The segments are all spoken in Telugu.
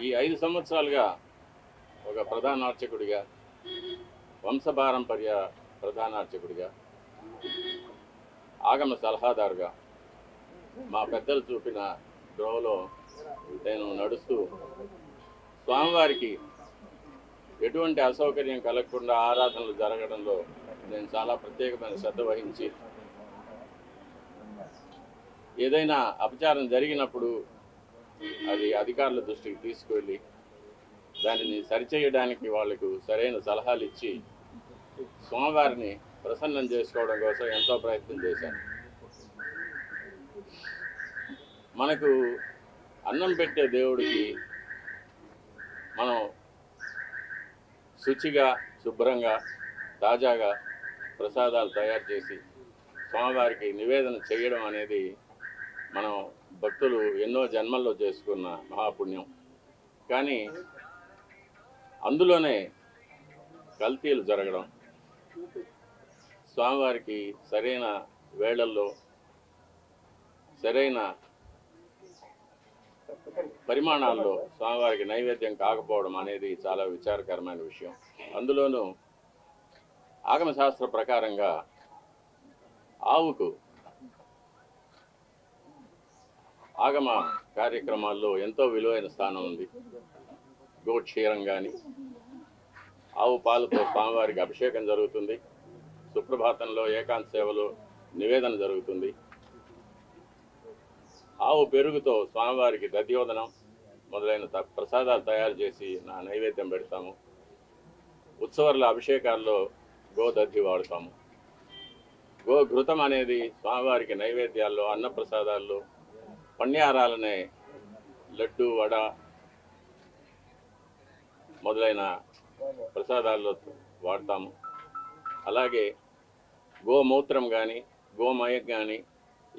ఈ 5 సంవత్సరాలుగా ఒక ప్రధాన అర్చకుడిగా, వంశపారంపర్య ప్రధాన అర్చకుడిగా, ఆగమ సలహాదారుగా మా పెద్దలు చూపిన ద్రోవలో నేను నడుస్తూ స్వామివారికి ఎటువంటి అసౌకర్యం కలగకుండా ఆరాధనలు జరగడంలో నేను చాలా ప్రత్యేకమైన శ్రద్ధ వహించి ఏదైనా అపచారం జరిగినప్పుడు అది అధికారుల దృష్టికి తీసుకువెళ్ళి దానిని సరిచేయడానికి వాళ్లకు సరైన సలహాలు ఇచ్చి స్వామివారిని ప్రసన్నం చేసుకోవడం కోసం ఎంతో ప్రయత్నం చేశాను. మనకు అన్నం పెట్టే దేవుడికి మనం శుచిగా, శుభ్రంగా, తాజాగా ప్రసాదాలు తయారు చేసి స్వామివారికి నివేదన చేయడం అనేది మనం భక్తులు ఎన్నో జన్మల్లో చేసుకున్న మహాపుణ్యం. కానీ అందులోనే కల్తీలు జరగడం, స్వామివారికి సరైన వేళల్లో సరైన పరిమాణాల్లో స్వామివారికి నైవేద్యం కాకపోవడం అనేది చాలా విచారకరమైన విషయం. అందులోనూ ఆగమశాస్త్ర ప్రకారంగా ఆవుకు ఆగమ కార్యక్రమాల్లో ఎంతో విలువైన స్థానం ఉంది. గోక్షీరం కానీ, ఆవు పాలతో స్వామివారికి అభిషేకం జరుగుతుంది. సుప్రభాతంలో ఏకాంత సేవలో నివేదన జరుగుతుంది. ఆవు పెరుగుతో స్వామివారికి దధ్యోదనం మొదలైన ప్రసాదాలు తయారు చేసి నైవేద్యం పెడతాము. ఉత్సవాల అభిషేకాల్లో గోదధ్యి వాడుతాము. గోఘృతం అనేది స్వామివారికి నైవేద్యాల్లో, అన్నప్రసాదాల్లో, పణ్యారాలనే లడ్డు, వడ మొదలైన ప్రసాదాల్లో వాడతాము. అలాగే గోమూత్రం కానీ, గోమయం కానీ,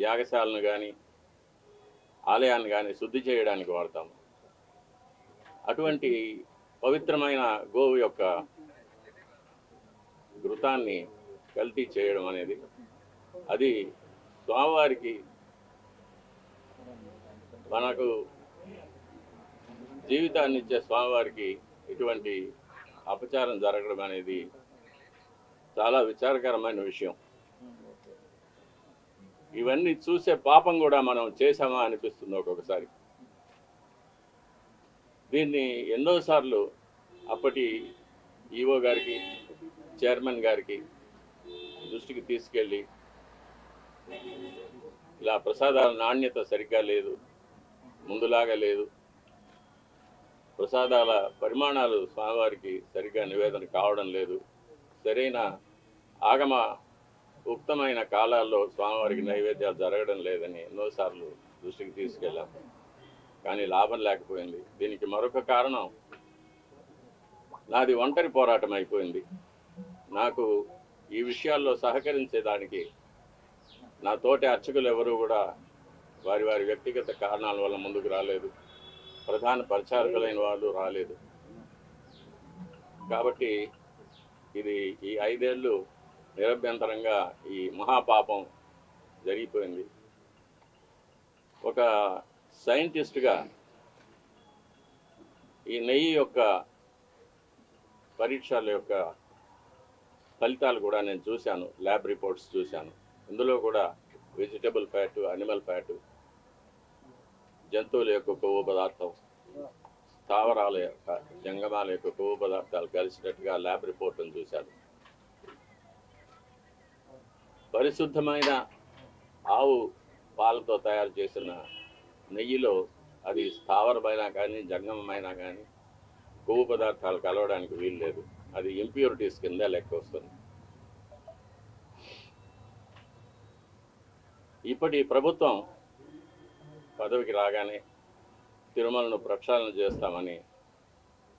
యాగశాలను కానీ, ఆలయాన్ని కానీ శుద్ధి చేయడానికి వాడతాము. అటువంటి పవిత్రమైన గోవు యొక్క ఘృతాన్ని కల్తీ చేయడం అనేది అది స్వామివారికి మనకు జీవితాన్ని ఇచ్చే స్వామివారికి ఇటువంటి అపచారం జరగడం అనేది చాలా విచారకరమైన విషయం. ఇవన్నీ చూసే పాపం కూడా మనం చేశామా అనిపిస్తుంది ఒక్కొక్కసారి. దీన్ని ఎన్నోసార్లు అప్పటి ఈఓ గారికి, చైర్మన్ గారికి దృష్టికి తీసుకెళ్ళి ఇలా ప్రసాదాల నాణ్యత సరిగ్గా లేదు, ముందులాగా లేదు, ప్రసాదాల పరిమాణాలు స్వామివారికి సరిగ్గా నివేదన కావడం లేదు, సరైన ఆగమ ఉక్తమైన కాలాల్లో స్వామివారికి నైవేద్యాలు జరగడం లేదని ఎన్నోసార్లు దృష్టికి తీసుకెళ్ళాం. కానీ లాభం లేకపోయింది. దీనికి మరొక కారణం నాది ఒంటరి పోరాటం అయిపోయింది. నాకు ఈ విషయాల్లో సహకరించేదానికి నా తోటి అర్చకులు ఎవరూ కూడా వారి వారి వ్యక్తిగత కారణాల వల్ల ముందుకు రాలేదు. ప్రధాన పరిచారకులైన వాళ్ళు రాలేదు. కాబట్టి ఇది ఈ 5 ఏళ్ళు నిరభ్యంతరంగా ఈ మహాపాపం జరిగిపోయింది. ఒక సైంటిస్ట్గా ఈ నెయ్యి యొక్క పరీక్షల యొక్క ఫలితాలు కూడా నేను చూశాను, ల్యాబ్ రిపోర్ట్స్ చూశాను. ఇందులో కూడా వెజిటబుల్ ఫ్యాటు, అనిమల్ ఫ్యాటు, జంతువుల యొక్క కొవ్వు పదార్థం, స్థావరాల యొక్క జంగమాల యొక్క కొవ్వు పదార్థాలు కలిసినట్టుగా ల్యాబ్ రిపోర్ట్ను చూశాను. పరిశుద్ధమైన ఆవు పాలతో తయారు చేసిన నెయ్యిలో అది స్థావరమైనా కానీ, జంగమమైనా కానీ కొవ్వు పదార్థాలు కలవడానికి వీలు లేదు. అది ఇంప్యూరిటీస్ కింద లెక్క వస్తుంది. ఇప్పటి ప్రభుత్వం పదవికి రాగానే తిరుమలను ప్రక్షాళన చేస్తామని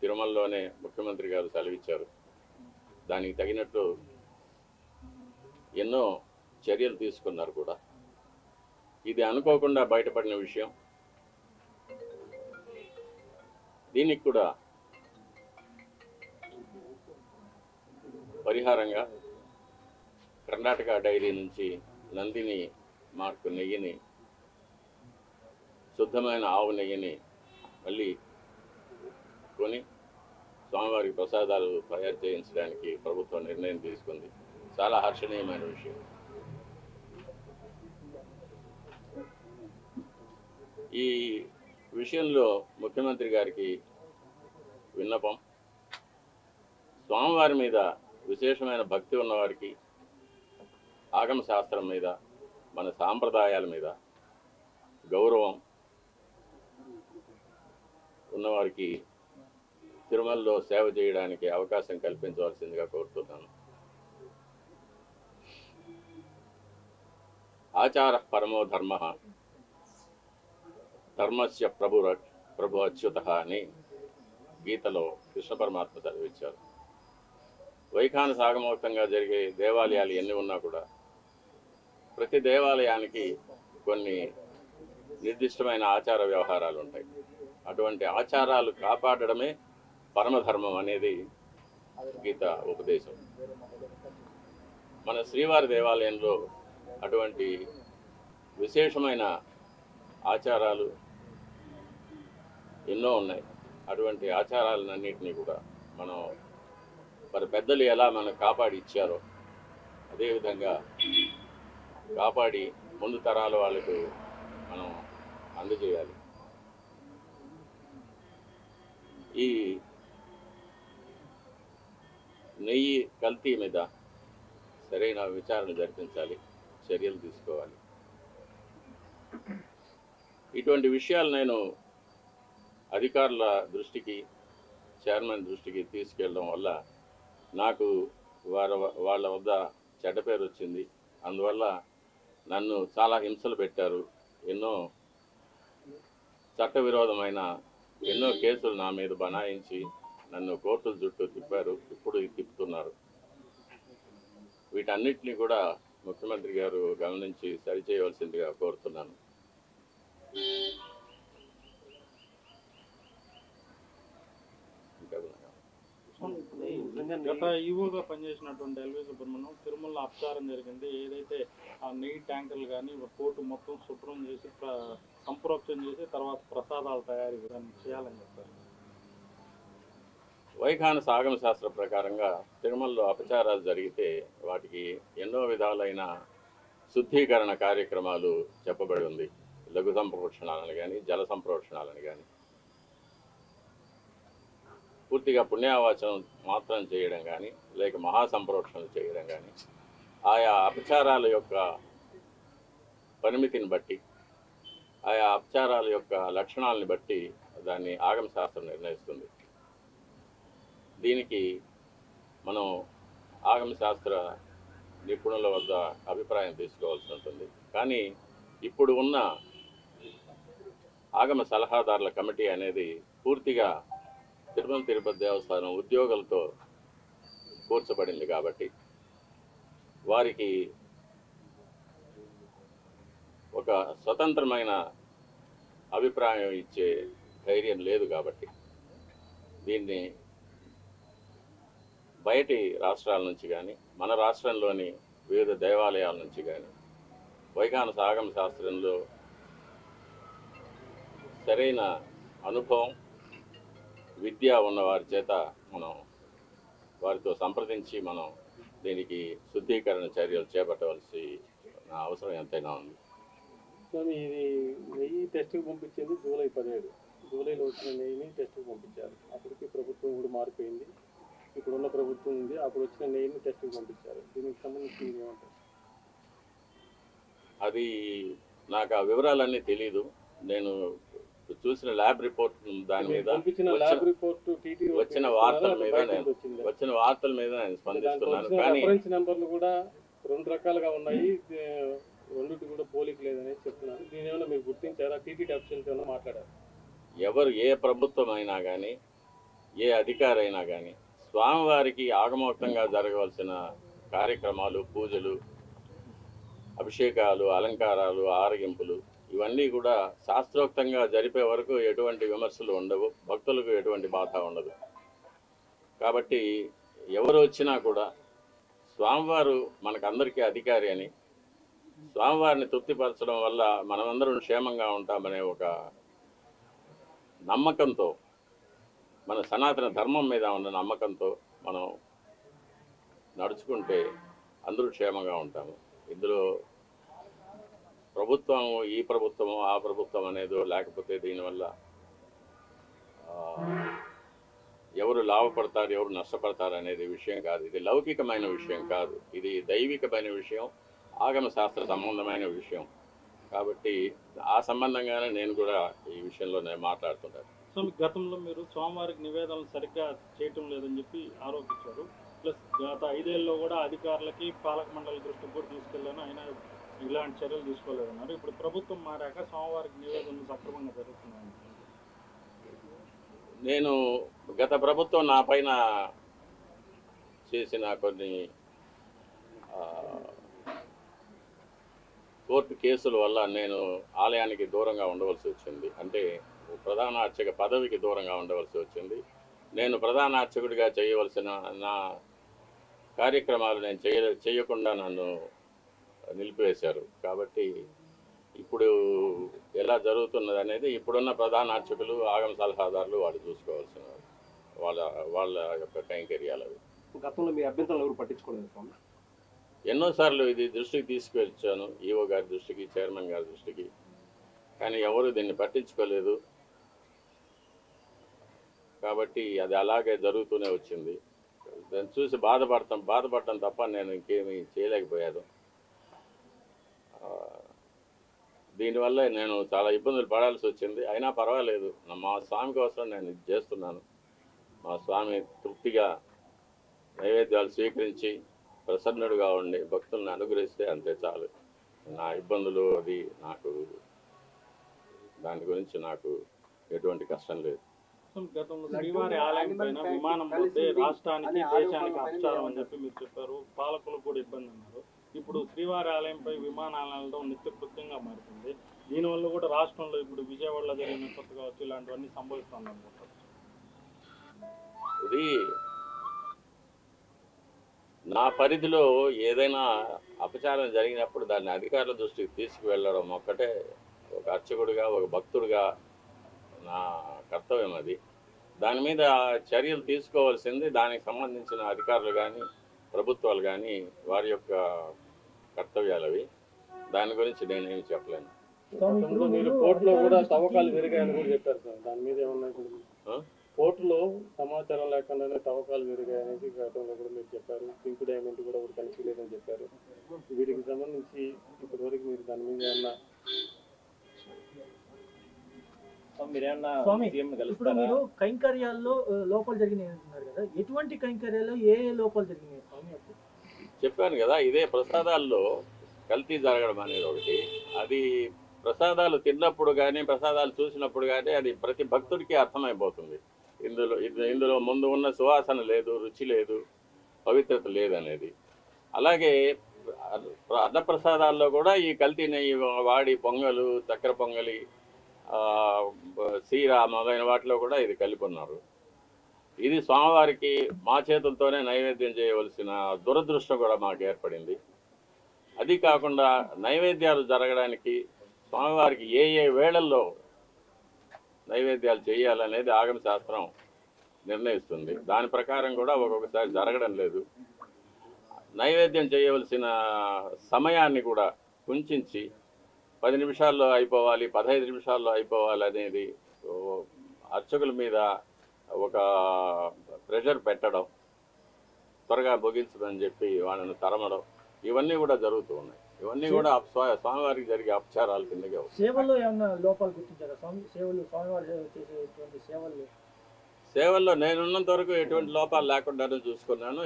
తిరుమలలోనే ముఖ్యమంత్రి గారు సెలవిచ్చారు. దానికి తగినట్లు ఎన్నో చర్యలు తీసుకున్నారు కూడా. ఇది అనుకోకుండా బయటపడిన విషయం. దీనికి కూడా పరిహారంగా కర్ణాటక డైరీ నుంచి నందిని మార్కు నెయ్యిని, శుద్ధమైన ఆవు నెయ్యిని మళ్ళీ స్వామివారికి ప్రసాదాలు తయారు చేయించడానికి ప్రభుత్వం నిర్ణయం తీసుకుంది. చాలా హర్షణీయమైన విషయం. ఈ విషయంలో ముఖ్యమంత్రి గారికి విన్నపం, స్వామివారి మీద విశేషమైన భక్తి ఉన్నవారికి, ఆగమ శాస్త్రం మీద, మన సాంప్రదాయాల మీద గౌరవం ఉన్నవారికి తిరుమలలో సేవ చేయడానికి అవకాశం కల్పించవలసిందిగా కోరుతున్నాను. ఆచార పరమో ధర్మ, ధర్మస్య ప్రభు అచ్యుత అని గీతలో కృష్ణ పరమాత్మ చదివించారు. వైఖాన సాగమోక్తంగా జరిగే దేవాలయాలు ఎన్ని ఉన్నా కూడా ప్రతి దేవాలయానికి కొన్ని నిర్దిష్టమైన ఆచార వ్యవహారాలు ఉంటాయి. అటువంటి ఆచారాలు కాపాడడమే పరమధర్మం అనేది గీత ఉపదేశం. మన శ్రీవారి దేవాలయంలో అటువంటి విశేషమైన ఆచారాలు ఎన్నో ఉన్నాయి. అటువంటి ఆచారాలన్నింటినీ కూడా మనం మరి పెద్దలు ఎలా మనకు కాపాడి ఇచ్చారో అదేవిధంగా కాపాడి ముందు తరాల వాళ్ళకు మనం అందజేయాలి. ఈ నెయ్యి కల్తీ మీద సరైన విచారణ జరిపించాలి, చర్యలు తీసుకోవాలి. ఇటువంటి విషయాలు నేను అధికారుల దృష్టికి, చైర్మన్ దృష్టికి తీసుకెళ్ళడం వల్ల నాకు వాళ్ళ వద్ద చెడ్డ పేరు వచ్చింది. అందువల్ల నన్ను చాలా హింసలు పెట్టారు. ఎన్నో చట్టవిరోధమైన ఎన్నో కేసులు నా మీద బనాయించి నన్ను కోర్టుల చుట్టూ తిప్పారు, ఇప్పుడు తిప్పుతున్నారు. వీటన్నిటిని కూడా ముఖ్యమంత్రి గారు గమనించి సరిచేయవలసిందిగా కోరుతున్నాను. గత ఈవోగా పనిచేసినటువంటి ఎల్వి సుబ్రహ్మణ్యం తిరుమల అపచారం జరిగింది. ఏదైతే ఆ నెయ్యి ట్యాంకర్లు కానీ కోర్టు మొత్తం శుభ్రం చేసి సంప్రోక్షణ చేసి తర్వాత ప్రసాదాలు తయారీ చేయాలని చెప్తారు. వైఖాన సాగమ శాస్త్ర ప్రకారంగా తిరుమలలో అపచారాలు జరిగితే వాటికి ఎన్నో విధాలైన శుద్ధీకరణ కార్యక్రమాలు చెప్పబడి ఉంది. లఘు సంప్రోక్షణాలను కానీ, జల సంప్రోక్షణాలను కానీ, పూర్తిగా పుణ్యావాచనం మాత్రం చేయడం కానీ, లేక మహాసంప్రోక్షణలు చేయడం కానీ, ఆయా అపచారాల యొక్క పరిమితిని బట్టి, ఆయా అపచారాల యొక్క లక్షణాలని బట్టి దాన్ని ఆగమ శాస్త్రం నిర్ణయిస్తుంది. దీనికి మనం ఆగమ శాస్త్ర నిపుణుల వద్ద అభిప్రాయం తీసుకోవాల్సి ఉంటుంది. కానీ ఇప్పుడు ఉన్న ఆగమ సలహాదారుల కమిటీ అనేది పూర్తిగా తిరుమల తిరుపతి దేవస్థానం ఉద్యోగులతో కూర్చబడింది కాబట్టి వారికి ఒక స్వతంత్రమైన అభిప్రాయం ఇచ్చే ధైర్యం లేదు. కాబట్టి దీన్ని బయటి రాష్ట్రాల నుంచి కానీ, మన రాష్ట్రంలోని వివిధ దేవాలయాల నుంచి కానీ, వైఖాన సాగమ శాస్త్రంలో సరైన అనుభవం, విద్య ఉన్న వారి చేత మనం వారితో సంప్రదించి మనం దీనికి శుద్ధీకరణ చర్యలు చేపట్టవలసి అవసరం ఎంతైనా ఉంది. స్వామి, ఇది నెయ్యి టెస్ట్కి పంపించింది జూలై 17. జూలైలో వచ్చిన నెయ్యిని టెస్ట్కి పంపించారు. అప్పటికి ప్రభుత్వం కూడా మారిపోయింది. ఇప్పుడున్న ప్రభుత్వం ఉంది. అప్పుడు వచ్చిన నెయ్యిని టెస్ట్కి పంపించారు. దీనికి సంబంధించి ఏమంటారు? అది నాకు ఆ వివరాలన్నీ తెలీదు. నేను చూసిన ల్యాబ్ రిపోర్ట్ దాని మీద వచ్చిన వార్తల మీద నేను స్పందిస్తున్నాను. కానీ నెంబర్లు కూడా 2 రకాలుగా ఉన్నాయి. రెండింటి కూడా పోలిక లేదని చెప్తున్నారు. దీని ఏమైనా మీరు గుర్తించారా? టీటీడీ అఫీషియల్స్ ఏమైనా మాట్లాడారు? ఎవరు, ఏ ప్రభుత్వం అయినా కానీ, ఏ అధికారి అయినా కానీ స్వామివారికి ఆగమోక్తంగా జరగవలసిన కార్యక్రమాలు, పూజలు, అభిషేకాలు, అలంకారాలు, ఆరగింపులు ఇవన్నీ కూడా శాస్త్రోక్తంగా జరిపే వరకు ఎటువంటి విమర్శలు ఉండవు, భక్తులకు ఎటువంటి బాధ ఉండదు. కాబట్టి ఎవరు వచ్చినా కూడా స్వామివారు మనకందరికీ అధికారి అని, స్వామివారిని తృప్తిపరచడం వల్ల మనమందరం క్షేమంగా ఉంటామనే ఒక నమ్మకంతో మన సనాతన ధర్మం మీద ఉన్న నమ్మకంతో మనం నడుచుకుంటే అందరూ క్షేమంగా ఉంటాము. ఇందులో ప్రభుత్వం ఈ ప్రభుత్వము ఆ ప్రభుత్వం అనేదో లేకపోతే దీనివల్ల ఆ, ఎవరు లాభపడతారు ఎవరు నష్టపడతారు అనేది విషయం కాదు. ఇది లౌకికమైన విషయం కాదు, ఇది దైవికమైన విషయం, ఆగమ శాస్త్ర సంబంధమైన విషయం. కాబట్టి ఆ సంబంధంగానే నేను కూడా ఈ విషయంలో నేను మాట్లాడుతున్నాను. సో గతంలో మీరు స్వామివారికి నివేదనలు సరిగ్గా చేయటం లేదని చెప్పి ఆరోపించారు. ప్లస్ గత 5 ఏళ్ళలో కూడా అధికారులకి పాలక మండలి దృష్టికి కూడా తీసుకెళ్ళాను, అయినా ఇలాంటి చర్యలు తీసుకోలేదన్నారు. ఇప్పుడు ప్రభుత్వం మారాక స్వామివారికి నివేదనలు సక్రమంగా జరుగుతున్నాయి. నేను గత ప్రభుత్వం నా పైన చేసిన కొన్ని కోర్టు కేసుల వల్ల నేను ఆలయానికి దూరంగా ఉండవలసి వచ్చింది. అంటే ప్రధాన అర్చక పదవికి దూరంగా ఉండవలసి వచ్చింది. నేను ప్రధాన అర్చకుడిగా చేయవలసిన నా కార్యక్రమాలు నేను చేయకుండా నన్ను నిలిపివేశారు. కాబట్టి ఇప్పుడు ఎలా జరుగుతున్నది అనేది ఇప్పుడున్న ప్రధాన అర్చకులు ఆగమ సలహాదారులు వాళ్ళు చూసుకోవాల్సిన వాళ్ళ యొక్క కైంకర్యాలు అవి. గతంలో మీ అభ్యంతరాలు ఎవరు పట్టించుకోలేదు స్వామి? ఎన్నోసార్లు ఇది దృష్టికి తీసుకువెళ్ళాను, ఈఓ గారి దృష్టికి, చైర్మన్ గారి దృష్టికి, కానీ ఎవరు దీన్ని పట్టించుకోలేదు. కాబట్టి అది అలాగే జరుగుతూనే వచ్చింది. దాన్ని చూసి బాధపడటం తప్ప నేను ఇంకేమీ చేయలేకపోయాను. దీనివల్ల నేను చాలా ఇబ్బందులు పడాల్సి వచ్చింది. అయినా పర్వాలేదు, మా స్వామి కోసం నేను ఇది చేస్తున్నాను. మా స్వామి తృప్తిగా నైవేద్యాలు స్వీకరించి ప్రసన్నుడుగా ఉండి భక్తులను అనుగ్రహిస్తే అంతే చాలు. నా ఇబ్బందులు అది నాకు దాని గురించి నాకు ఎటువంటి కష్టం లేదు. గతంలో శ్రీవారి ఆలయం పైన విమానం పోతే రాష్ట్రానికి దేశానికి అపచారం అని చెప్పి మీరు చెప్పారు, పాలకులకు కూడా ఇబ్బంది అన్నారు. ఇప్పుడు శ్రీవారి ఆలయంపై విమానాలలో నిత్యకృత్యంగా మారుతుంది. దీనివల్ల కూడా రాష్ట్రంలో ఇప్పుడు విజయవాడలో జరిగిన కొత్త కావచ్చు ఇలాంటివన్నీ సంభవిస్తుంది అనుకుంటారు. ఇది నా పరిధిలో ఏదైనా అపచారం జరిగినప్పుడు దాన్ని అధికారుల దృష్టికి తీసుకువెళ్ళడం ఒక్కటే ఒక అర్చకుడిగా ఒక భక్తుడిగా నా కర్తవ్యం. అది దాని మీద చర్యలు తీసుకోవాల్సింది దానికి సంబంధించిన అధికారులు కానీ ప్రభుత్వాలు కానీ వారి యొక్క కర్తవ్యాలు అవి. దాని గురించి నేనేమి చెప్పలేను. మీరు కోర్టులో కూడా తవ్వకాలు జరిగాయని కూడా చెప్పారు సార్, దాని మీద ఏమన్నా? కోర్టులో సమాచారం లేకుండానే తవ్వకాలు జరిగాయనేది గతంలో కూడా మీరు చెప్పారు. పింక్ డైమండ్ కూడా ఒకటి కనిపించలేదని చెప్పారు. వీటికి సంబంధించి ఇప్పటి వరకు మీరు దాని మీద ఏమన్నా ఇప్పుడు మీరు కైంకర్యాల్లో లోపాలు జరిగినాయి అంటున్నారు కదా, ఎటువంటి కైంకర్యాల్లో ఏ లోపాలు జరిగినాయి స్వామి? చెప్పాను కదా, ఇదే ప్రసాదాల్లో కల్తీ జరగడం అనేది ఒకటి. అది ప్రసాదాలు తిన్నప్పుడు కానీ ప్రసాదాలు చూసినప్పుడు కానీ అది ప్రతి భక్తుడికి అర్థమైపోతుంది. ఇందులో ముందు ఉన్న సువాసన లేదు, రుచి లేదు, పవిత్రత లేదు అనేది. అలాగే అన్నప్రసాదాల్లో కూడా ఈ కల్తీ నెయ్యి వాడి పొంగలు, చక్కెర పొంగలి, సీర మొదలైన వాటిలో కూడా ఇది కలిపి ఉన్నారు. ఇది స్వామివారికి మా చేతులతోనే నైవేద్యం చేయవలసిన దురదృష్టం కూడా మాకు ఏర్పడింది. అది కాకుండా నైవేద్యాలు జరగడానికి స్వామివారికి ఏ ఏ వేళల్లో నైవేద్యాలు చేయాలనేది ఆగమ శాస్త్రం నిర్ణయిస్తుంది. దాని ప్రకారం కూడా ఒక్కొక్కసారి జరగడం లేదు. నైవేద్యం చేయవలసిన సమయాన్ని కూడా కుంచించి 10 నిమిషాల్లో అయిపోవాలి, 15 నిమిషాల్లో అయిపోవాలి అనేది అర్చకుల మీద ఒక ప్రెషర్ పెట్టడం, త్వరగా ముగించదని చెప్పి వాళ్ళని తరమడం, ఇవన్నీ కూడా జరుగుతూ ఉన్నాయి. ఇవన్నీ కూడా స్వామివారికి జరిగే అపచారాల కిందకే. సేవల్లో ఏమన్నా లోపాలు గుర్తించారా స్వామి? స్వామివారి చేసేటువంటి సేవల్లో నేనున్నంత వరకు ఎటువంటి లోపాలు లేకుండానే చూసుకున్నాను.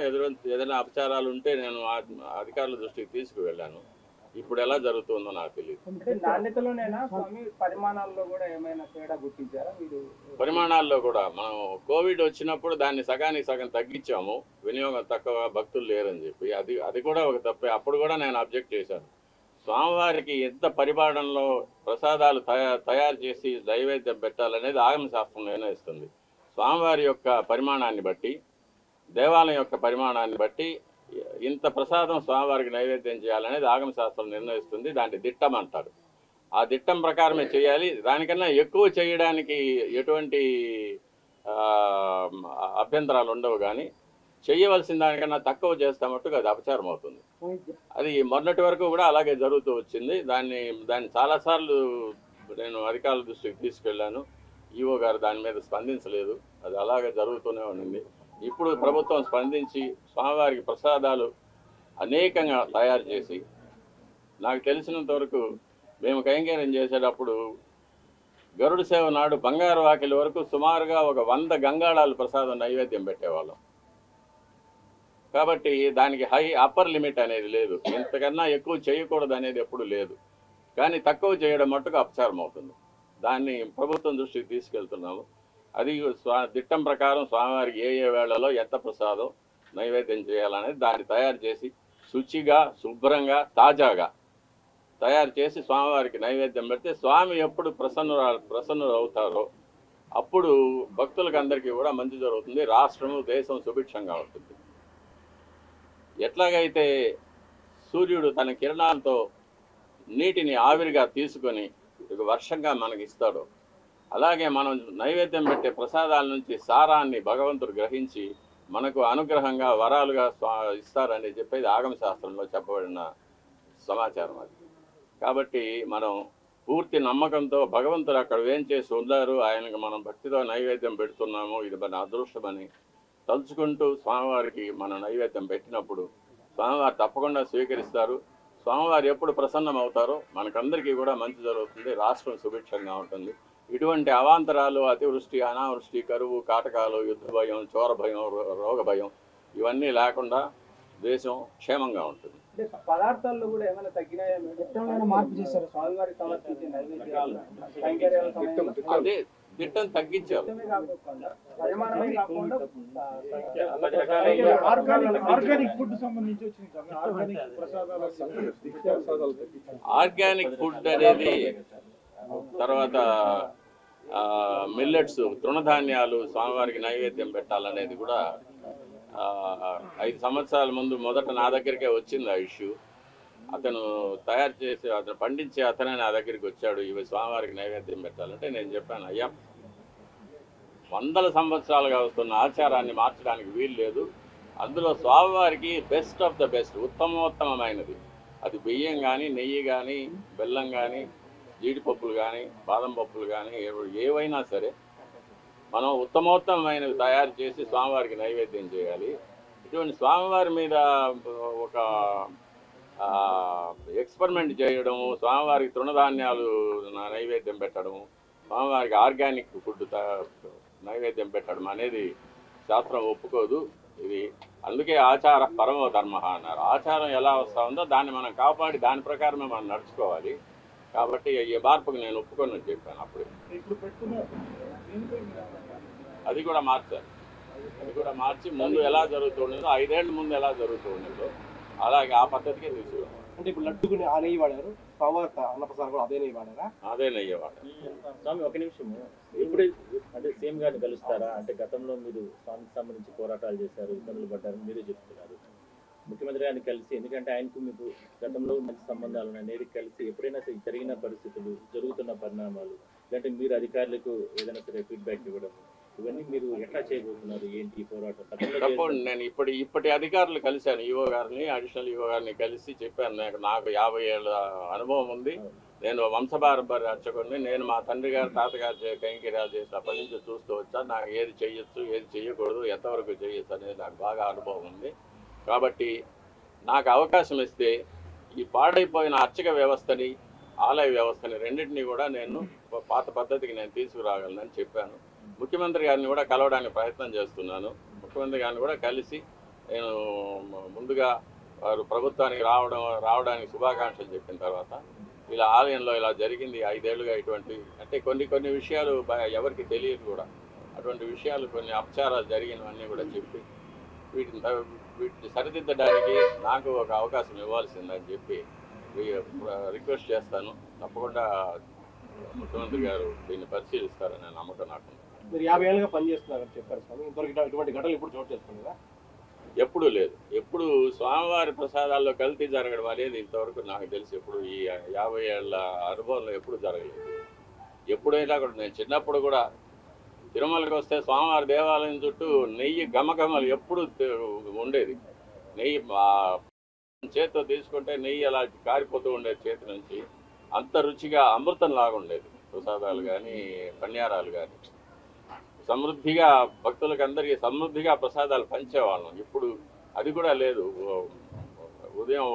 ఏదైనా అపచారాలు ఉంటే నేను అధికారుల దృష్టికి తీసుకువెళ్ళాను. ఇప్పుడు ఎలా జరుగుతుందో నాకు తెలియదు. నాణ్యతలోనేనా స్వామి, పరిమాణాల్లో కూడా ఏమైనా తేడా గుర్తించారా మీరు? పరిమాణాల్లో కూడా మనం కోవిడ్ వచ్చినప్పుడు దాన్ని సగానికి సగం తగ్గించాము, వినియోగం తక్కువ, భక్తులు లేరని చెప్పి. అది కూడా ఒక తప్పే. అప్పుడు కూడా నేను అబ్జెక్ట్ చేశాను. స్వామివారికి ఎంత పరిమాణంలో ప్రసాదాలు తయారు చేసి నైవేద్యం పెట్టాలనేది ఆగమ శాస్త్రం నిర్ణయిస్తుంది. స్వామివారి యొక్క పరిమాణాన్ని బట్టి, దేవాలయం యొక్క పరిమాణాన్ని బట్టి ఇంత ప్రసాదం స్వామివారికి నైవేద్యం చేయాలనేది ఆగమ శాస్త్రం నిర్ణయిస్తుంది. దాన్ని దిట్టం అంటారు. ఆ దిట్టం ప్రకారమే చేయాలి. దానికన్నా ఎక్కువ చేయడానికి ఎటువంటి అభ్యంతరాలు ఉండవు, కానీ చేయవలసిన దానికన్నా తక్కువ చేస్తే మట్టుకు అది అపచారం అవుతుంది. అది మొన్నటి వరకు కూడా అలాగే జరుగుతూ వచ్చింది. దాన్ని చాలాసార్లు నేను అధికారుల దృష్టికి తీసుకెళ్ళాను. ఈఓ గారు దాని మీద స్పందించలేదు. అది అలాగే జరుగుతూనే ఉండింది. ఇప్పుడు ప్రభుత్వం స్పందించి స్వామివారికి ప్రసాదాలు అనేకంగా తయారు చేసి, నాకు తెలిసినంత వరకు మేము కైంకర్యం చేసేటప్పుడు గరుడ సేవ నాడు బంగారు వాకిలి వరకు సుమారుగా ఒక 100 గంగాళాలు ప్రసాదం నైవేద్యం పెట్టేవాళ్ళం. కాబట్టి దానికి అప్పర్ లిమిట్ అనేది లేదు. ఇంతకన్నా ఎక్కువ చేయకూడదు అనేది ఎప్పుడు లేదు. కానీ తక్కువ చేయడం మట్టుకు అపచారం అవుతుంది. దాన్ని ప్రభుత్వం దృష్టికి తీసుకెళ్తున్నాము. అది దిట్టం ప్రకారం స్వామివారికి ఏ వేళలో ఎంత ప్రసాదం నైవేద్యం చేయాలనేది దాన్ని తయారు చేసి శుచిగా, శుభ్రంగా, తాజాగా తయారు చేసి స్వామివారికి నైవేద్యం పెడితే స్వామి ఎప్పుడు ప్రసన్నులు అవుతారో అప్పుడు భక్తులకు అందరికీ కూడా మంచి జరుగుతుంది. రాష్ట్రము, దేశం సుభిక్షంగా ఉంటుంది. ఎట్లాగైతే సూర్యుడు తన కిరణాలతో నీటిని ఆవిరిగా తీసుకొని వర్షంగా మనకి ఇస్తాడో, అలాగే మనం నైవేద్యం పెట్టే ప్రసాదాల నుంచి సారాన్ని భగవంతుడు గ్రహించి మనకు అనుగ్రహంగా వరాలుగా ఇస్తారని చెప్పేది ఆగమ శాస్త్రంలో చెప్పబడిన సమాచారం అది. కాబట్టి మనం పూర్తి నమ్మకంతో భగవంతుడు అక్కడ ఏం చేసి ఉన్నారు, ఆయనకు మనం భక్తితో నైవేద్యం పెడుతున్నాము, ఇది మన అదృష్టమని తలుచుకుంటూ స్వామివారికి మనం నైవేద్యం పెట్టినప్పుడు స్వామివారు తప్పకుండా స్వీకరిస్తారు. స్వామివారు ఎప్పుడు ప్రసన్నం అవుతారో మనకందరికీ కూడా మంచి జరుగుతుంది. రాష్ట్రం సుభిక్షంగా ఉంటుంది. ఇటువంటి అవాంతరాలు, అతివృష్టి, అనావృష్టి, కరువు, కాటకాలు, యుద్ధ భయం, చోర భయం, రోగ భయం ఇవన్నీ లేకుండా దేశం క్షేమంగా ఉంటుంది. పదార్థాల్లో కూడా ఏమైనా తగ్గినాయా? మార్పు చేశారు స్వామివారికి సమర్పించే నైవేద్యాలు, కైంకర్యాల సమయంలో? అదే దిట్టం తగ్గించారు. ఆర్గానిక్ ఫుడ్ అనేది, తర్వాత మిల్లెట్స్, తృణధాన్యాలు స్వామివారికి నైవేద్యం పెట్టాలనేది కూడా 5 సంవత్సరాల ముందు మొదట నా దగ్గరికే వచ్చింది ఆ ఇష్యూ. అతను తయారు చేసి అతను పండించే అతనే నా దగ్గరికి వచ్చాడు, ఇవి స్వామివారికి నైవేద్యం పెట్టాలంటే నేను చెప్పాను, అయ్యా 100 సంవత్సరాలుగా వస్తున్న ఆచారాన్ని మార్చడానికి వీలు లేదు. అందులో స్వామివారికి బెస్ట్ ఆఫ్ ద బెస్ట్, ఉత్తమోత్తమైనది అది బియ్యం కానీ, నెయ్యి కానీ, బెల్లం కానీ, జీడిపప్పులు కానీ, బాదం పప్పులు కానీ ఏవైనా సరే మనం ఉత్తమోత్తమైనవి తయారు చేసి స్వామివారికి నైవేద్యం చేయాలి. ఇటువంటి స్వామివారి మీద ఒక ఎక్స్పెరిమెంట్ చేయడము, స్వామివారికి తృణధాన్యాలు నైవేద్యం పెట్టడము, స్వామివారికి ఆర్గానిక్ ఫుడ్ నైవేద్యం పెట్టడం అనేది శాస్త్రం ఒప్పుకోదు. ఇది అందుకే ఆచార పరమో ధర్మ అన్నారు. ఆచారం ఎలా వస్తూ ఉందో దాన్ని మనం కాపాడి దాని ప్రకారమే మనం నడుచుకోవాలి. కాబట్టి ఈ మార్పుకు నేను ఒప్పుకొని చెప్పాను. అప్పుడు అది కూడా మార్చారు. అది కూడా మార్చి ముందు ఎలా జరుగుతూ ఉండేదో, 5 ఏళ్ల ముందు ఎలా జరుగుతూ ఉండేదో అలాగే ఆ పద్ధతికే తీసుకున్నాం. అంటే ఇప్పుడు లడ్డుకుని ఆ నెయ్యి వాడారు, అన్నప్రసాదం కూడా అదే నెయ్యి వాడారా? అదే నెయ్యి వాడారు. స్వామి ఒక నిమిషము, ఇప్పుడు అంటే సీఎం గారిని కలుస్తారా? అంటే గతంలో మీరు స్వామికి సంబంధించి పోరాటాలు చేశారు, ఇబ్బందులు పడ్డారు, మీరే చెప్తున్నారు. ముఖ్యమంత్రి గారిని కలిసి, ఎందుకంటే ఆయనకు మీకు గతంలో మంచి సంబంధాలు ఉన్నాయి, నేరుగా కలిసి ఎప్పుడైనా సరే జరిగిన పరిస్థితులు, జరుగుతున్న పరిణామాలు, లేదంటే మీరు అధికారులకు ఏదైనా సరే ఫీడ్బ్యాక్ ఇవ్వడం, ఇవన్నీ మీరు ఎట్లా చేయబోతున్నారు? ఏంటి పోరాటం? తప్పకుండా నేను ఇప్పటి అధికారులు కలిశాను. ఈఓ గారిని, అడిషనల్ ఈఓ గారిని కలిసి చెప్పాను, నాకు 50 ఏళ్ళ అనుభవం ఉంది, నేను వంశపారంపర్య అర్చకుడిని, నేను మా తండ్రి గారు, తాతగారు కైంకర్యాలు చేసినప్పటి నుంచి చూస్తూ వచ్చాను. నాకు ఏది చేయొచ్చు, ఏది చేయకూడదు, ఎంతవరకు చేయొచ్చు అనేది నాకు బాగా అనుభవం ఉంది. కాబట్టి నాకు అవకాశం ఇస్తే ఈ పాడైపోయిన అర్చక వ్యవస్థని, ఆలయ వ్యవస్థని రెండింటినీ కూడా నేను పాత పద్ధతికి నేను తీసుకురాగలనని చెప్పాను. ముఖ్యమంత్రి గారిని కూడా కలవడానికి ప్రయత్నం చేస్తున్నాను. ముఖ్యమంత్రి గారిని కూడా కలిసి నేను ముందుగా వారు ప్రభుత్వానికి రావడానికి శుభాకాంక్షలు చెప్పిన తర్వాత, ఇలా ఆలయంలో ఇలా జరిగింది 5 ఏళ్ళుగా ఇటువంటి, అంటే కొన్ని విషయాలు ఎవరికి తెలియదు కూడా, అటువంటి విషయాలు, కొన్ని అపచారాలు జరిగినవన్నీ కూడా చెప్పి వీటిని సరిదిద్దడానికి నాకు ఒక అవకాశం ఇవ్వాల్సిందని చెప్పి రిక్వెస్ట్ చేస్తాను. తప్పకుండా ముఖ్యమంత్రి గారు దీన్ని పరిశీలిస్తారనే నమ్మకం నాకు. మీరు 50 ఏళ్ళుగా పనిచేస్తున్నారని చెప్పారు స్వామి, ఇంతవరకు ఇటువంటి ఘటనలు ఇప్పుడు చోటు చేసుకున్నారా? ఎప్పుడూ లేదు. ఎప్పుడు స్వామివారి ప్రసాదాల్లో కల్తీ జరగడం అనేది ఇంతవరకు నాకు తెలిసి ఎప్పుడు ఈ 50 ఏళ్ళ అనుభవంలో ఎప్పుడు జరగలేదు. ఎప్పుడైనా కూడా నేను చిన్నప్పుడు కూడా తిరుమలకి వస్తే స్వామివారి దేవాలయం చుట్టూ నెయ్యి గమగమలు ఎప్పుడు ఉండేది. నెయ్యి చేతితో తీసుకుంటే నెయ్యి అలా కారిపోతూ ఉండేది చేతి నుంచి. అంత రుచిగా అమృతం లాగా ఉండేది ప్రసాదాలు కానీ పన్యారాలు కానీ. సమృద్ధిగా భక్తులకు అందరికీ సమృద్ధిగా ప్రసాదాలు పంచేవాళ్ళం. ఇప్పుడు అది కూడా లేదు. ఉదయం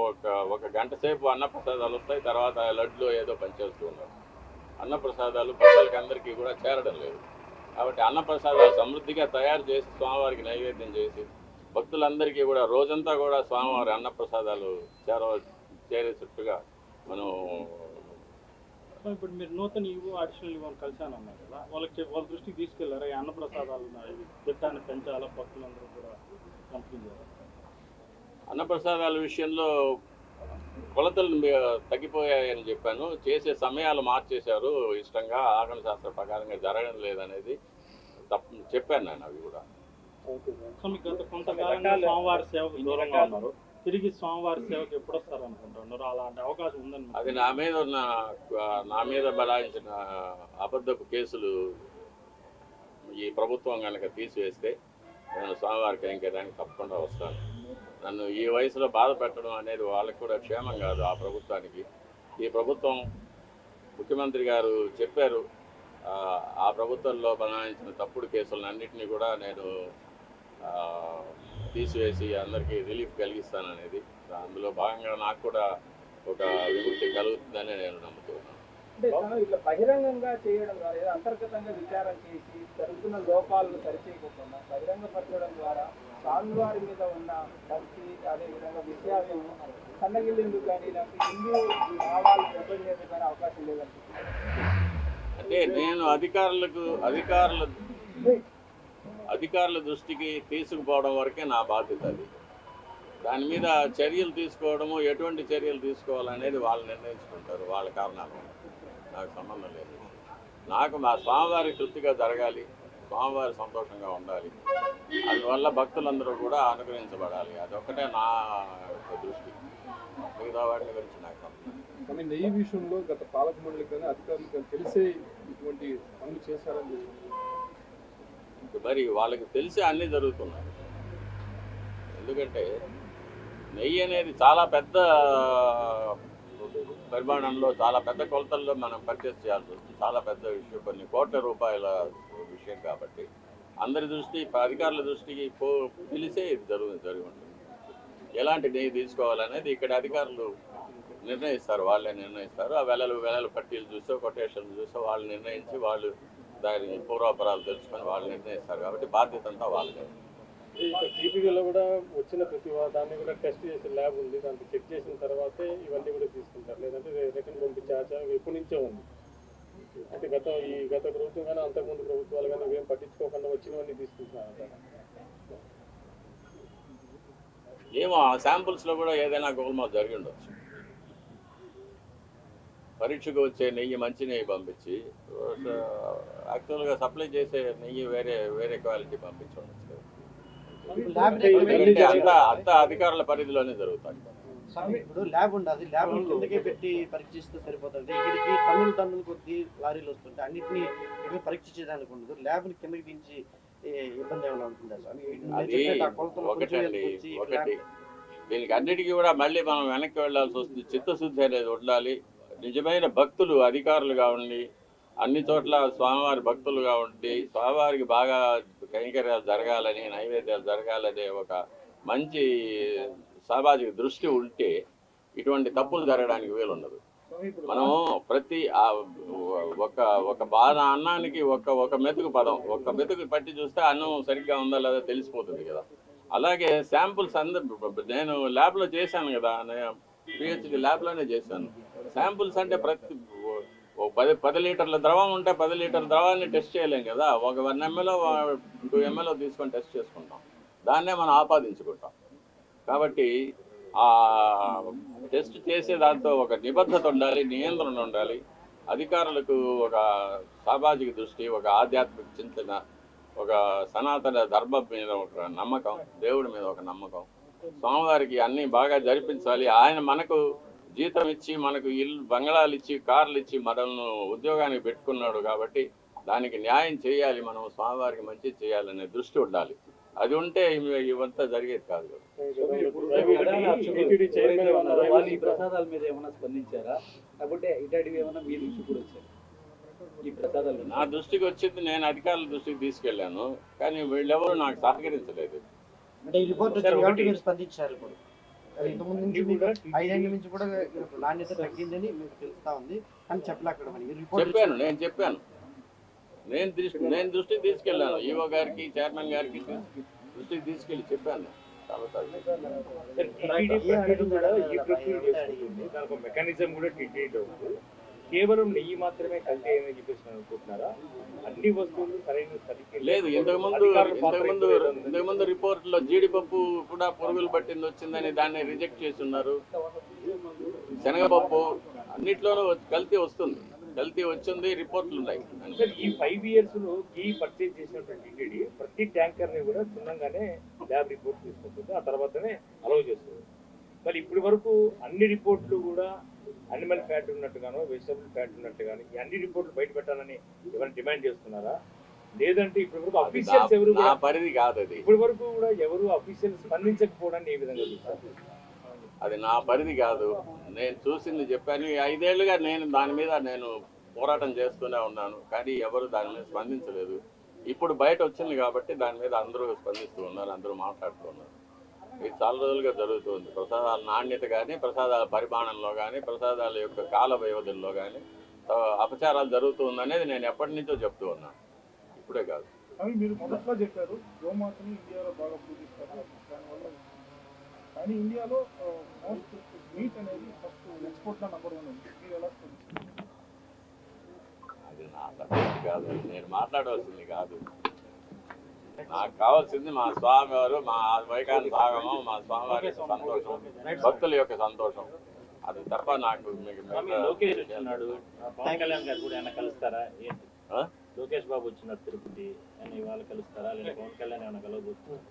ఒక గంట సేపు అన్నప్రసాదాలు వస్తాయి, తర్వాత లడ్లు ఏదో పంచేస్తూ ఉన్నారు. అన్నప్రసాదాలు భక్తులకి అందరికీ కూడా చేరడం లేదు. కాబట్టి అన్నప్రసాదాలు సమృద్ధిగా తయారు చేసి స్వామివారికి నైవేద్యం చేసి భక్తులందరికీ కూడా రోజంతా కూడా స్వామివారి అన్నప్రసాదాలు చేరేటట్టుగా మనం. ఇప్పుడు మీరు నూతన ఇవ్వు అడిషనల్ ఇవ్వని కలిసానన్నారు కదా, వాళ్ళ దృష్టికి తీసుకెళ్లారా ఈ అన్నప్రసాదాలు తిట్టాన్ని పెంచాలా, భక్తులందరూ కూడా కంప్లీట్ చేయాలి? అన్నప్రసాదాల విషయంలో కొలతలు తగ్గిపోయాయని చెప్పాను. చేసే సమయాలు మార్చేశారు ఇష్టంగా, ఆగమ శాస్త్ర ప్రకారంగా జరగడం లేదనేది చెప్పాను నేను. అవి కూడా సో మీకు గత కొంతకాలంగా స్వామివారి సేవకు దూరంగా ఉన్నారు, తిరిగి స్వామివారి సేవకు ఎప్పుడు వస్తారు అనుకుంటున్నారు? అలాంటి అవకాశం ఉందని? అది నా మీద బలాయించిన అబద్ధపు కేసులు ఈ ప్రభుత్వం కనుక తీసివేస్తే నేను స్వామివారి కైంకర్యానికి తప్పకుండా వస్తాను. నన్ను ఈ వయసులో బాధ పెట్టడం అనేది వాళ్ళకి కూడా క్షేమం కాదు ఆ ప్రభుత్వానికి. ఈ ప్రభుత్వం ముఖ్యమంత్రి గారు చెప్పారు, ఆ ప్రభుత్వంలో బనాయించిన తప్పుడు కేసులన్నింటినీ కూడా నేను తీసివేసి అందరికీ రిలీఫ్ కలిగిస్తాననేది. అందులో భాగంగా నాకు కూడా ఒక విముక్తి కలుగుతుందని నేను నమ్ముతున్నాను. అంటే ఇట్లా బహిరంగంగా చేయడం ద్వారా ఏదో అంతర్గతంగా విచారం చేసి జరుగుతున్న లోపాలను సరిచేయకుండా బహిరంగపరచడం ద్వారా స్వామివారి మీద ఉన్న భక్తి, అదేవిధంగా విశ్వాసం సన్నగిల్లేందుకు కానీ ఇలాంటి హిందూ భావాలు దెబ్బతినేందుకు కానీ అవకాశం లేదనుకుంటున్నాను. అంటే నేను అధికారుల దృష్టికి తీసుకుపోవడం వరకే నా బాధ్యత. అది దాని మీద చర్యలు తీసుకోవడము, ఎటువంటి చర్యలు తీసుకోవాలనేది వాళ్ళు నిర్ణయించుకుంటారు. వాళ్ళ కారణాలు నాకు సంబంధం లేదు. నాకు మా స్వామివారి తృప్తిగా జరగాలి, స్వామివారి సంతోషంగా ఉండాలి, అందువల్ల భక్తులందరూ కూడా అనుగ్రహించబడాలి. అదొక్కటే నా దృష్టి. మిగతా వాటి గురించి నాకు సంబంధం. కానీ నెయ్యి విషయంలో గత పాలక మండలి కానీ అధికారులకు కానీ తెలిసే ఇటువంటి పనులు చేశారని మరి వాళ్ళకి తెలిసే అన్నీ జరుగుతున్నాయి. ఎందుకంటే నెయ్యి అనేది చాలా పెద్ద పరిమాణంలో, చాలా పెద్ద కొలతల్లో మనం పర్చేస్ చేయాల్సి వస్తుంది. చాలా పెద్ద విషయం, కొన్ని కోట్ల రూపాయల విషయం కాబట్టి అందరి దృష్టి, అధికారుల దృష్టికి తెలిసే ఇది జరిగి ఉంటుంది. ఎలాంటి నెయ్యి తీసుకోవాలనేది ఇక్కడ అధికారులు నిర్ణయిస్తారు, వాళ్ళే నిర్ణయిస్తారు. ఆ వెలలు పట్టీలు చూసో కొటేషన్లు చూసో వాళ్ళు నిర్ణయించి వాళ్ళు దాని పూర్వాపరాలు తెలుసుకొని వాళ్ళు నిర్ణయిస్తారు. కాబట్టి బాధ్యత అంతా వాళ్ళదే. టీపీలో కూడా వచ్చిన ప్రతి దాన్ని కూడా టెస్ట్ చేసే ల్యాబ్ ఉంది, దాంట్లో చెక్ చేసిన తర్వాతే ఇవన్నీ కూడా తీసుకుంటారు. లేదంటే రిటర్న్ పంపించే ఆచారం ఎప్పటి నుంచో ఉంది. అంటే గత ప్రభుత్వం కానీ అంతకుముందు ప్రభుత్వాలు కానీ ఇవేం పట్టించుకోకుండా వచ్చినవన్నీ తీసుకుంటున్నారు. ఏమో ఆ శాంపుల్స్లో కూడా ఏదైనా గోల్మాల్ జరిగి ఉండొచ్చు. పరీక్షకు వచ్చే నెయ్యి మంచి నెయ్యి పంపించి యాక్చువల్గా సప్లై చేసే నెయ్యి వేరే క్వాలిటీ పంపించవచ్చు. అంతా అధికారుల పరిధిలోనే జరుగుతాయి. ఇప్పుడు ల్యాబ్ ఉండదు, ల్యాబ్ కిందకే పెట్టి పరీక్షిస్తే సరిపోతుంది. ఇక్కడికి టన్నులు కొద్ది లారీలు వస్తుంటే అన్నింటినీ ఇక్కడ పరీక్ష చేయడానికి ఉండదు. ల్యాబ్ కిందకి దించి ఇబ్బంది ఏమైనా ఉంటుందా? ఒకటి దీనికి అన్నిటికీ కూడా మళ్ళీ మనం వెనక్కి వెళ్లాల్సి వస్తుంది. చిత్తశుద్ధి అనేది ఉండాలి. నిజమైన భక్తులు అధికారులుగా ఉండి అన్ని చోట్ల స్వామివారి భక్తులుగా ఉండి స్వామివారికి బాగా కైంకర్యాలు జరగాలని, నైవేద్యాలు జరగాలనే ఒక మంచి సామాజిక దృష్టి ఉంటే ఇటువంటి తప్పులు జరగడానికి వీలుండదు. మనం ప్రతి ఒక బాధ అన్నానికి ఒక మెతుకు పదం, ఒక మెతుకు పట్టి చూస్తే అన్నం సరిగ్గా ఉందా లేదా తెలిసిపోతుంది కదా. అలాగే శాంపుల్స్ నేను ల్యాబ్లో చేశాను కదా, పిహెచ్డి ల్యాబ్లోనే చేశాను. శాంపుల్స్ అంటే ప్రతి 10 లీటర్ల ద్రవం ఉంటే 10 లీటర్ల ద్రవాన్ని టెస్ట్ చేయలేం కదా. ఒక 1 ml 2 ml తీసుకొని టెస్ట్ చేసుకుంటాం, దాన్నే మనం ఆపాదించుకుంటాం. కాబట్టి ఆ టెస్ట్ చేసే దాంతో ఒక నిబద్ధత ఉండాలి, నియంత్రణ ఉండాలి. అధికారులకు ఒక సామాజిక దృష్టి, ఒక ఆధ్యాత్మిక చింతన, ఒక సనాతన ధర్మం మీద ఒక నమ్మకం, దేవుడి మీద ఒక నమ్మకం, స్వామివారికి అన్నీ బాగా జరిపించాలి. ఆయన మనకు జీతం ఇచ్చి, మనకు ఇల్లు బంగళాలు ఇచ్చి, కార్లు ఇచ్చి మనల్ని ఉద్యోగానికి పెట్టుకున్నాడు. కాబట్టి దానికి న్యాయం చేయాలి, మనం స్వామివారికి మంచి చేయాలనే దృష్టి ఉండాలి. అది ఉంటే ఇవంతా జరిగేది కాదు కదా. టీటీడీ చైర్మన్ ఉన్నారు. వాళ్ళు ఈ ప్రసాదాల మీద ఏమైనా స్పందించారా, లేకపోతే ఇటాడివి ఏమైనా మీ దృష్టి కూడా వచ్చారు? ఈ ప్రసాదాలు నా దృష్టికి వచ్చింది, నేను అధికారుల దృష్టికి తీసుకెళ్లాను, కానీ వీళ్ళెవరూ నాకు సహకరించలేదు. అంటే ఈ రిపోర్ట్ వచ్చింది కాబట్టి మీరు స్పందించారు. ఇప్పుడు అది ఇంతకుముందు నుంచి మీకు 5 ఏళ్ళ నుంచి కూడా నాణ్యత తగ్గిందని మీకు తెలుస్తా ఉంది, కానీ చెప్పలేకపోవడం. ఈ రిపోర్ట్ చెప్పాను, నేను దృష్టికి తీసుకెళ్లాను, ఈఓ గారికి చైర్మన్ గారికి దృష్టికి తీసుకెళ్లి చెప్పాను. దానికి మెకానిజం కూడా టీటీడీ కేవలం నెయ్యి మాత్రమే కల్తీ అయిందని చెప్పేసి అనుకుంటున్నారా? అన్ని వస్తువులు సరైన లేదు. ఇంతకుముందు రిపోర్ట్లో జీడిపప్పు కూడా పురుగులు పట్టింది వచ్చిందని దాన్ని రిజెక్ట్ చేసి ఉన్నారు. శనగపప్పు అన్నిట్లోనూ కల్తీ వస్తుంది, కల్తీ వచ్చింది, రిపోర్ట్లు ఉన్నాయి. ఈ 5 years లో ఘీ పర్చేజ్ చేసినటువంటి టీటీడీ ప్రతి ట్యాంకర్ ని కూడా క్షుణ్ణంగానే ల్యాబ్ రిపోర్ట్ తీసుకుంటుంది, ఆ తర్వాతనే అలౌ చేస్తుంది. మరి ఇప్పటి వరకు అన్ని రిపోర్ట్లు కూడా అనిమల్ ఫ్యాట్ ఉన్నట్టుగానో వెజిటబుల్ ఫ్యాట్ ఉన్నట్టుగాను ఈ అన్ని రిపోర్ట్లు బయట పెట్టాలని ఎవరైనా డిమాండ్ చేస్తున్నారా? లేదంటే ఇప్పటి వరకు అఫీషియల్స్ ఎవరు పరిధి కాదు అది. ఇప్పటి వరకు కూడా ఎవరు అఫీషియల్స్ స్పందించకపోవడాన్ని ఏ విధంగా చూస్తారు? అది నా పరిధి కాదు. నేను చూసింది చెప్పాను. 5 ఏళ్లుగా నేను దాని మీద పోరాటం చేస్తూనే ఉన్నాను, కానీ ఎవరు దాని మీద స్పందించలేదు. ఇప్పుడు బయట వచ్చింది కాబట్టి దాని మీద అందరూ స్పందిస్తూ ఉన్నారు, అందరూ మాట్లాడుతూ ఉన్నారు. ఇది చాలా రోజులుగా జరుగుతుంది. ప్రసాదాల నాణ్యత కానీ, ప్రసాదాల పరిమాణంలో కానీ, ప్రసాదాల యొక్క కాల వ్యవధుల్లో కానీ అపచారాలు జరుగుతుందనేది నేను ఎప్పటి నుంచో చెప్తూ ఉన్నాను, ఇప్పుడే కాదు. అవి మీరు మొదట్లో చెప్పారు గోమాతని ఇండియాలో బాగా పూజిస్తారు, దానివల్ల కానీ ఇండియాలో మోస్ట్ మీట్ అనేది ఫస్ట్ ఎక్స్పోర్ట్లో నంబర్ 1 ఉంది. మీరు ఎలా అది నా సబ్జెక్ట్ కాదు, నేను మాట్లాడవలసింది కాదు. నాకు కావాల్సింది మా స్వామి వారు, మా వైకాంత భాగము, మా స్వామివారి సంతోషం, భక్తుల యొక్క సంతోషం. అది తప్ప నాకు లోకేష్ వచ్చినాడు, పవన్ కళ్యాణ్ గారు కూడా ఏమైనా కలుస్తారా? ఏంటి లోకేష్ బాబు వచ్చినారు తిరుపతి, ఇవాళ కలుస్తారా? లేదా పవన్ కళ్యాణ్ ఏమైనా కలవబోతున్నారు?